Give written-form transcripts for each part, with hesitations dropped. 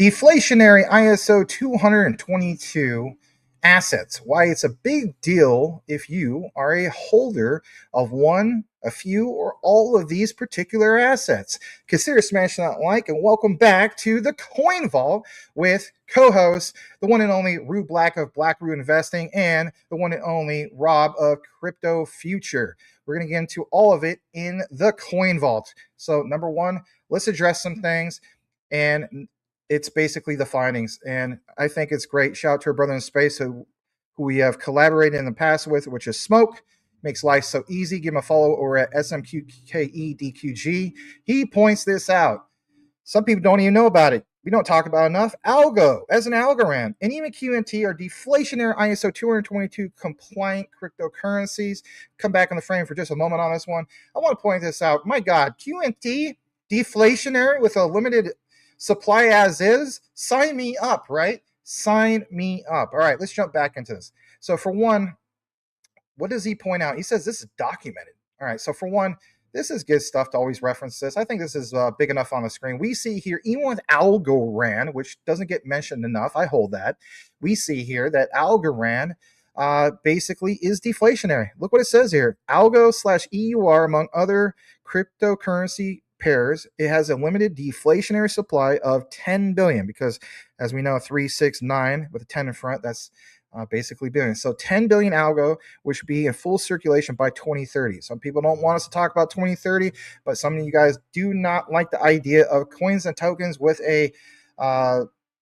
Deflationary ISO 222 assets. Why it's a big deal if you are a holder of one, a few, or all of these particular assets. Consider smashing that like and welcome back to the Coin Vault with co-hosts, the one and only Rue Black of Black Rue Investing and the one and only Rob of Crypto Future. We're going to get into all of it in the Coin Vault. So number one, let's address some things, and it's basically the findings. And I think it's great. Shout out to our brother in space who we have collaborated in the past with, which is Smoke. Makes life so easy. Give him a follow over at SMQKEDQG. He points this out. Some people don't even know about it. We don't talk about enough. ALGO as an Algorand and even QNT are deflationary ISO 222 compliant cryptocurrencies. Come back on the frame for just a moment on this one. I want to point this out. My God, QNT deflationary with a limited supply as is. Sign me up, right? Sign me up. All right, let's jump back into this. So for one, what does he point out? He says this is documented. All right, so for one, this is good stuff to always reference this. I think this is big enough on the screen. We see here, even with Algorand, which doesn't get mentioned enough, I hold that. We see here that Algorand basically is deflationary. Look what it says here. Algo/EUR, among other cryptocurrency pairs, it has a limited deflationary supply of 10 billion because, as we know, 369 with a 10 in front, that's basically billion. So 10 billion algo, which would be in full circulation by 2030. Some people don't want us to talk about 2030, but some of you guys do not like the idea of coins and tokens with a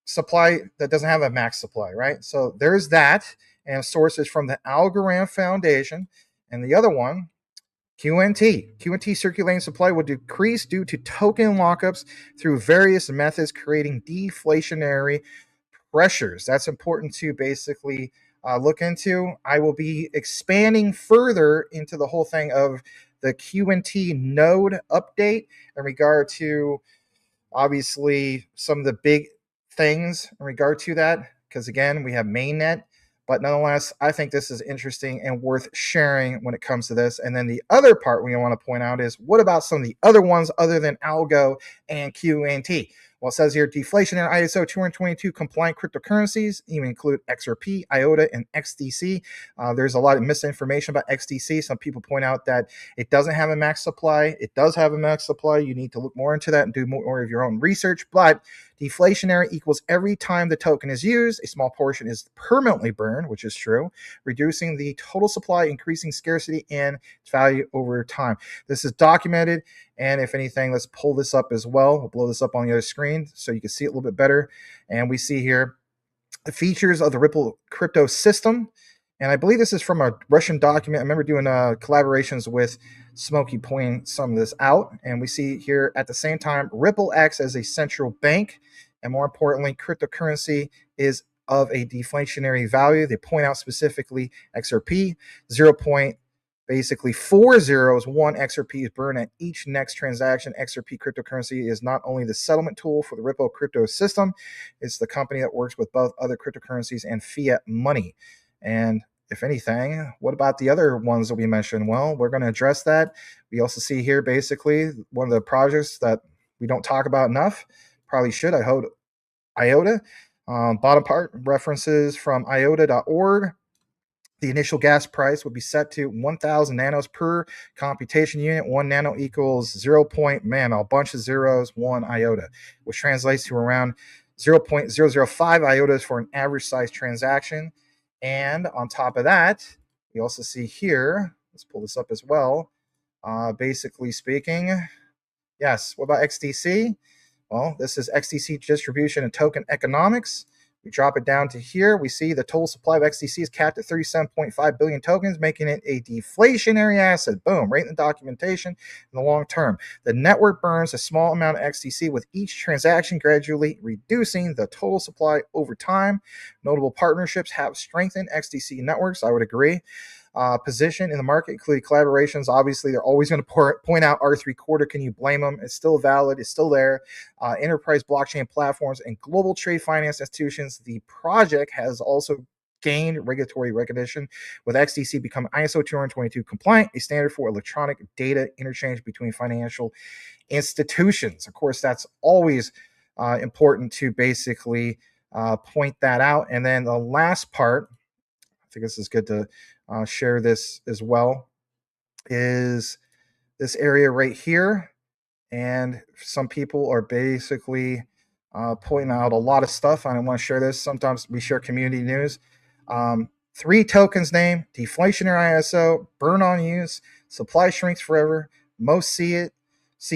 supply that doesn't have a max supply, right? So there's that, and sources from the Algorand Foundation. And the other one, QNT circulating supply will decrease due to token lockups through various methods, creating deflationary pressures. That's important to basically look into. I will be expanding further into the whole thing of the QNT node update in regard to obviously some of the big things in regard to that, because again, we have mainnet. But nonetheless, I think this is interesting and worth sharing when it comes to this. And then the other part we want to point out is, what about some of the other ones other than ALGO and QNT? Well, it says here, deflationary ISO 222 compliant cryptocurrencies even include XRP, IOTA, and XDC. There's a lot of misinformation about XDC. Some people point out that it doesn't have a max supply. It does have a max supply. You need to look more into that and do more of your own research. But deflationary equals every time the token is used, a small portion is permanently burned, which is true, reducing the total supply, increasing scarcity and its value over time. This is documented. And if anything, let's pull this up as well. We'll blow this up on the other screen so you can see it a little bit better. And we see here the features of the Ripple crypto system. And I believe this is from a Russian document. I remember doing collaborations with Smokey pointing some of this out. And we see here at the same time, Ripple acts as a central bank. And more importantly, cryptocurrency is of a deflationary value. They point out specifically XRP, 0.40 1 XRP is burned at each next transaction. XRP cryptocurrency is not only the settlement tool for the Ripple crypto system, it's the company that works with both other cryptocurrencies and fiat money. And if anything, what about the other ones that we mentioned? Well, we're going to address that. We also see here basically one of the projects that we don't talk about enough, probably should, I hope, IOTA. Bottom part, references from IOTA.org. The initial gas price would be set to 1,000 nanos per computation unit. 1 nano equals 0. A bunch of zeros, 1 iota, which translates to around 0.005 iotas for an average size transaction. And on top of that, we also see here, let's pull this up as well. Basically speaking, yes, what about XDC? Well, this is XDC distribution and token economics. We drop it down to here. We see the total supply of XDC is capped at 37.5 billion tokens, making it a deflationary asset. Boom, right in the documentation in the long term. The network burns a small amount of XDC with each transaction, gradually reducing the total supply over time. Notable partnerships have strengthened XDC networks. I would agree. Position in the market, including collaborations. Obviously, they're always going to point out R3 quarter. Can you blame them? It's still valid. It's still there. Enterprise blockchain platforms and global trade finance institutions. The project has also gained regulatory recognition, with XDC becoming ISO 222 compliant, a standard for electronic data interchange between financial institutions. Of course, that's always important to basically point that out. And then the last part, I think this is good to share this as well, is this area right here. And some people are basically pointing out a lot of stuff. I don't want to share this. Sometimes we share community news. 3 tokens name: Deflationary ISO, Burn on Use, Supply Shrinks Forever, Most see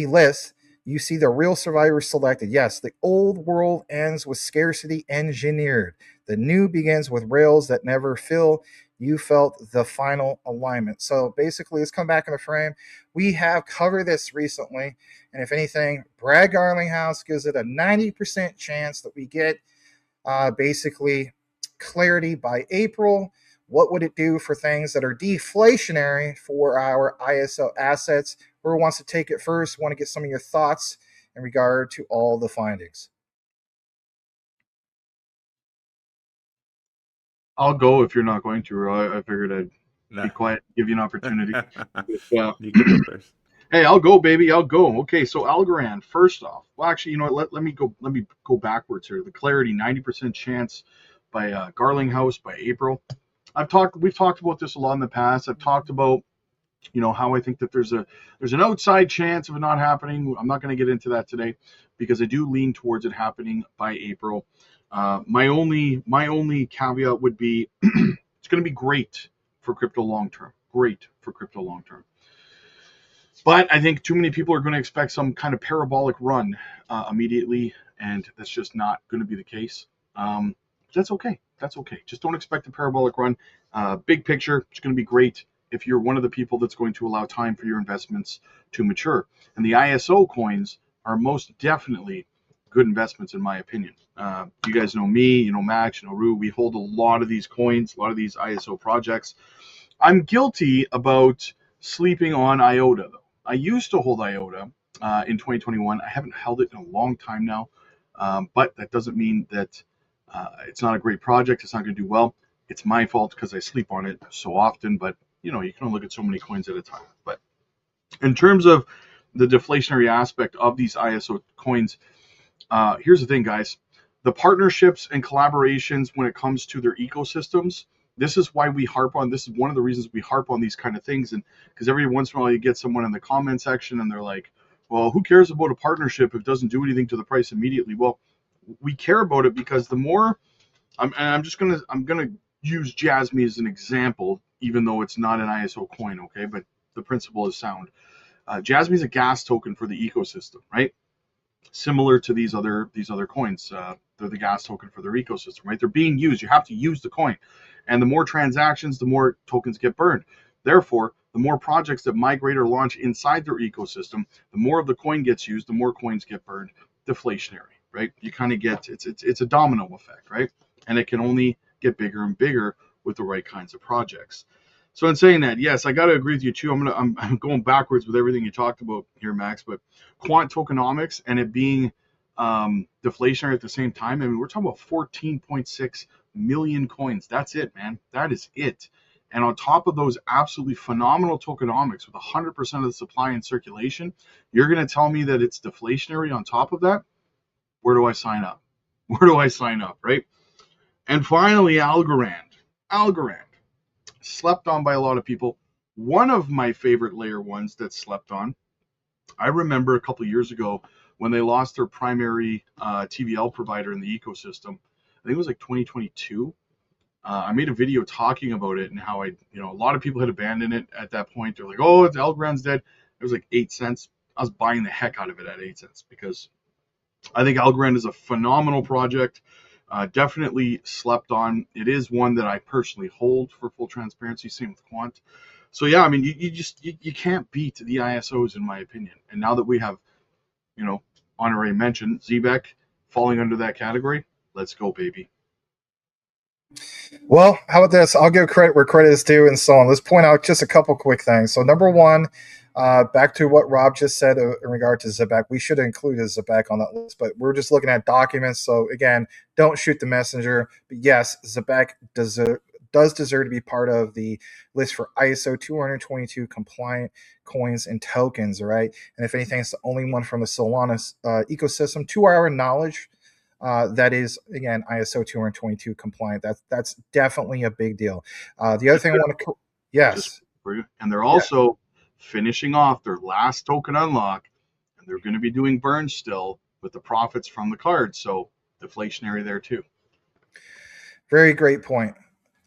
list. You see the real survivors selected. Yes, the old world ends with scarcity engineered. The new begins with rails that never fill. You felt the final alignment. So basically, let's come back in the frame. We have covered this recently, and if anything, Brad Garlinghouse gives it a 90% chance that we get basically clarity by April. What would it do for things that are deflationary for our ISO assets? Whoever wants to take it first, want to get some of your thoughts in regard to all the findings. I'll go if you're not going to, Roy. I figured I'd be quiet, give you an opportunity. You can go first. Hey, I'll go, baby. I'll go. Okay, so Algorand, first off. Well, actually, you know what? Let me go backwards here. The clarity, 90% chance by Garlinghouse by April. We've talked about this a lot in the past. I've talked about, you know, how I think that there's an outside chance of it not happening. I'm not going to get into that today because I do lean towards it happening by April. My only caveat would be it's going to be great for crypto long term. Great for crypto long term. But I think too many people are going to expect some kind of parabolic run immediately, and that's just not going to be the case. That's okay. That's okay. Just don't expect a parabolic run. Big picture, it's going to be great if you're one of the people that's going to allow time for your investments to mature. And the ISO coins are most definitely good investments, in my opinion. You guys know me, you know Max, you know Rue. We hold a lot of these coins, a lot of these ISO projects. I'm guilty about sleeping on IOTA, though. I used to hold IOTA in 2021. I haven't held it in a long time now, but that doesn't mean that it's not a great project. It's not going to do well. It's my fault because I sleep on it so often, but you know, you can only look at so many coins at a time. But in terms of the deflationary aspect of these ISO coins, here's the thing, guys. The partnerships and collaborations when it comes to their ecosystems, this is why we harp on, this is one of the reasons we harp on these kind of things. And because every once in a while you get someone in the comment section and they're like, well, who cares about a partnership if it doesn't do anything to the price immediately? Well, we care about it because the more, I'm gonna use Jasmy as an example, even though it's not an ISO coin, okay? But the principle is sound. Jasmy is a gas token for the ecosystem, right? Similar to these other coins. They're the gas token for their ecosystem, right? They're being used. You have to use the coin. And the more transactions, the more tokens get burned. Therefore, the more projects that migrate or launch inside their ecosystem, the more of the coin gets used, the more coins get burned. Deflationary, right? You kind of get, it's a domino effect, right? And it can only get bigger and bigger with the right kinds of projects. So in saying that, yes, I got to agree with you too. I'm going backwards with everything you talked about here, Max. But Quant tokenomics and it being deflationary at the same time. I mean, we're talking about 14.6 million coins. That's it, man. That is it. And on top of those absolutely phenomenal tokenomics with 100% of the supply in circulation, you're going to tell me that it's deflationary on top of that? Where do I sign up? Where do I sign up, right? And finally, Algorand. Algorand. Slept on by a lot of people. One of my favorite layer ones that slept on, I remember a couple of years ago when they lost their primary TVL provider in the ecosystem. I think it was like 2022. I made a video talking about it and how a lot of people had abandoned it at that point. They're like, oh, it's Algorand's dead. It was like 8 cents. I was buying the heck out of it at 8 cents because I think Algorand is a phenomenal project. Definitely slept on. It is one that I personally hold for full transparency. Same with Quant. So yeah, I mean, you can't beat the ISOs in my opinion. And now that we have, honorary mention Zebek falling under that category, let's go, baby. Well, how about this? I'll give credit where credit is due and so on. Let's point out just a couple quick things. So number one, back to what Rob just said in regard to Zebek. We should include Zebek on that list, but we're just looking at documents. So again, don't shoot the messenger. But yes, Zebek does deserve to be part of the list for ISO 222 compliant coins and tokens, right? And if anything, it's the only one from the Solana ecosystem, to our knowledge, that is, again, ISO 222 compliant. That's definitely a big deal. The other thing I want to, yes, and they're also finishing off their last token unlock, and they're going to be doing burns still with the profits from the cards. So deflationary there too. Very great point.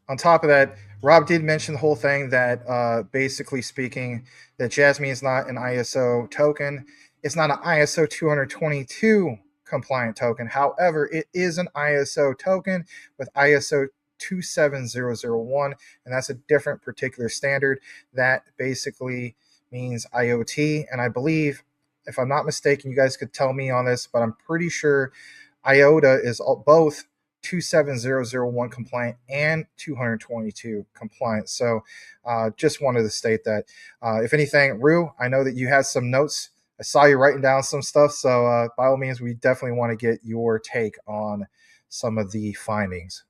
On top of that, Rob did mention the whole thing that basically speaking, that Jasmine is not an ISO token. It's not an ISO 222 compliant token. However, it is an ISO token with ISO 27001, and that's a different particular standard that basically means IoT. And I believe, if I'm not mistaken, you guys could tell me on this, but I'm pretty sure IOTA is both 27001 compliant and 222 compliant. So just wanted to state that. If anything, Rue, I know that you had some notes. I saw you writing down some stuff. So by all means, we definitely want to get your take on some of the findings.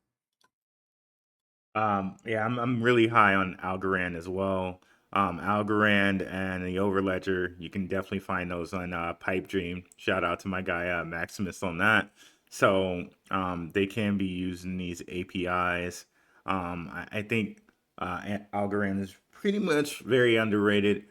Yeah, I'm really high on Algorand as well. Algorand and the Overledger, you can definitely find those on Pipe Dream. Shout out to my guy Maximus on that. So they can be using these APIs. I think Algorand is pretty much very underrated.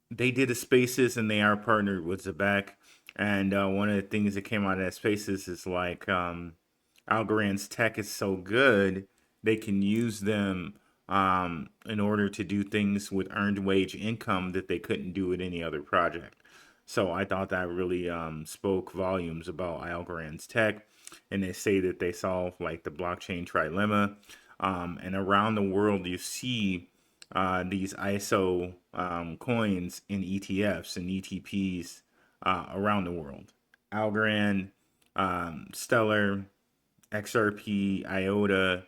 They did a Spaces and they are partnered with Zabek. And one of the things that came out of that Spaces is like Algorand's tech is so good, they can use them in order to do things with earned wage income that they couldn't do with any other project. So I thought that really spoke volumes about Algorand's tech. And they say that they solve like the blockchain trilemma. And around the world, you see these ISO coins in ETFs and ETPs around the world. Algorand, Stellar, XRP, IOTA,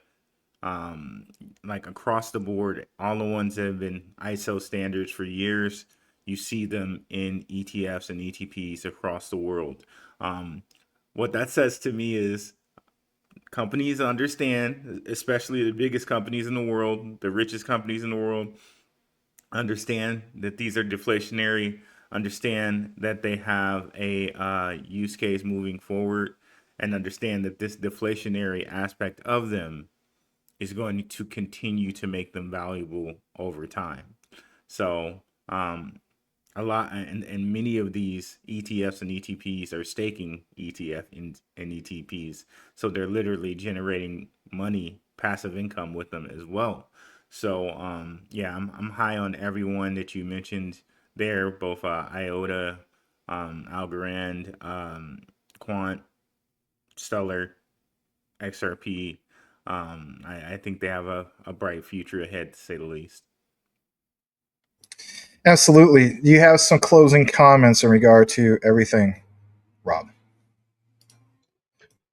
like across the board, all the ones that have been ISO standards for years, you see them in ETFs and ETPs across the world. What that says to me is companies understand, especially the biggest companies in the world, the richest companies in the world, understand that these are deflationary, understand that they have a use case moving forward, and understand that this deflationary aspect of them is going to continue to make them valuable over time. So a lot, and many of these ETFs and ETPs are staking ETF and ETPs. So they're literally generating money, passive income with them as well. So yeah, I'm high on everyone that you mentioned there, both IOTA, Algorand, Quant, Stellar, XRP. I think they have a bright future ahead, to say the least. Absolutely. You have some closing comments in regard to everything, Rob?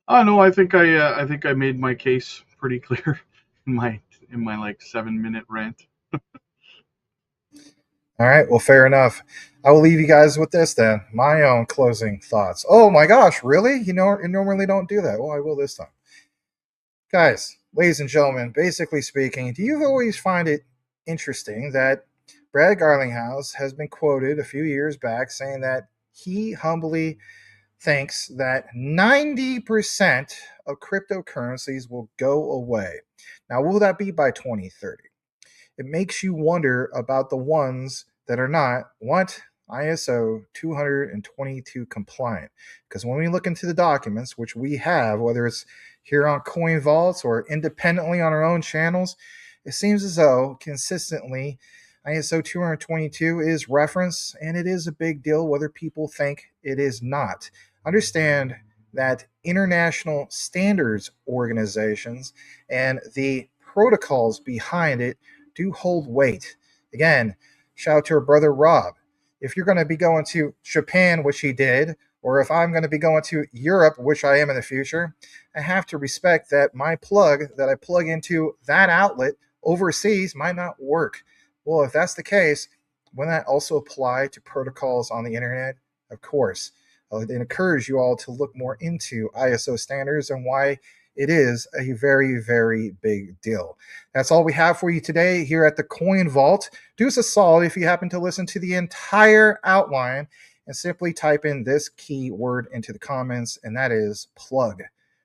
Oh no, I think I made my case pretty clear in my like 7-minute rant. All right. Well, fair enough. I will leave you guys with this then. My own closing thoughts. Oh my gosh, really? You normally don't do that. Well, I will this time. Guys, ladies and gentlemen, basically speaking, do you always find it interesting that Brad Garlinghouse has been quoted a few years back saying that he humbly thinks that 90% of cryptocurrencies will go away? Now, will that be by 2030? It makes you wonder about the ones that are not ISO 222 compliant. Because when we look into the documents, which we have, whether it's here on Coin Vaults or independently on our own channels, it seems as though consistently ISO 222 is referenced, and it is a big deal whether people think it is not. Understand that international standards organizations and the protocols behind it do hold weight. Again, shout out to our brother Rob. If you're going to be going to Japan, which he did, or if I'm going to be going to Europe, which I am in the future, I have to respect that my plug that I plug into that outlet overseas might not work. Well, if that's the case, wouldn't that also apply to protocols on the internet? Of course. I would encourage you all to look more into ISO standards and why It is a very, very big deal. That's all we have for you today here at the Coin Vault. Do us a solid if you happen to listen to the entire outline and simply type in this keyword into the comments, and that is plug.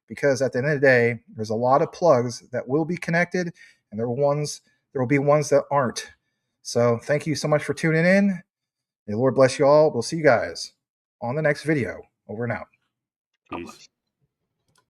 Because at the end of the day, there's a lot of plugs that will be connected, and there will be ones that aren't. So thank you so much for tuning in. May the Lord bless you all. We'll see you guys on the next video. Over and out. Peace.